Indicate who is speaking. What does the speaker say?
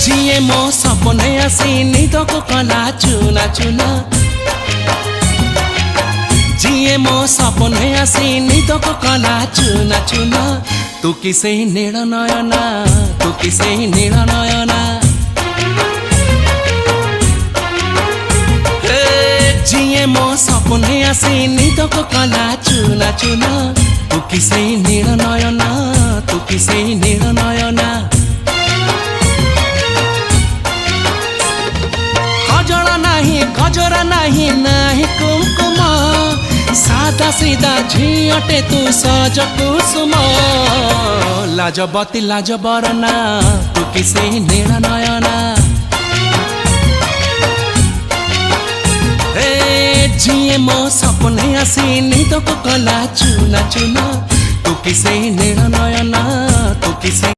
Speaker 1: जिए मो सपने आसी निदको कला चुना चुना जिए मो सपने आसी निदको कला चुना चुना तू किसे नील नयना तू किसे नील नयना जिए मो सपने आसी निदको कला चुना चुना तू किसे नील नयना तू किसे नील नयना गजरा नहीं नहीं कुमकुम सादा सीधा झियटे तू सज कुसुम लाजबती लाज बरना तू किसे नील नयना जिए मो सपने आसी निदको कला चुना चुना तू किसे नील नयना तू किसे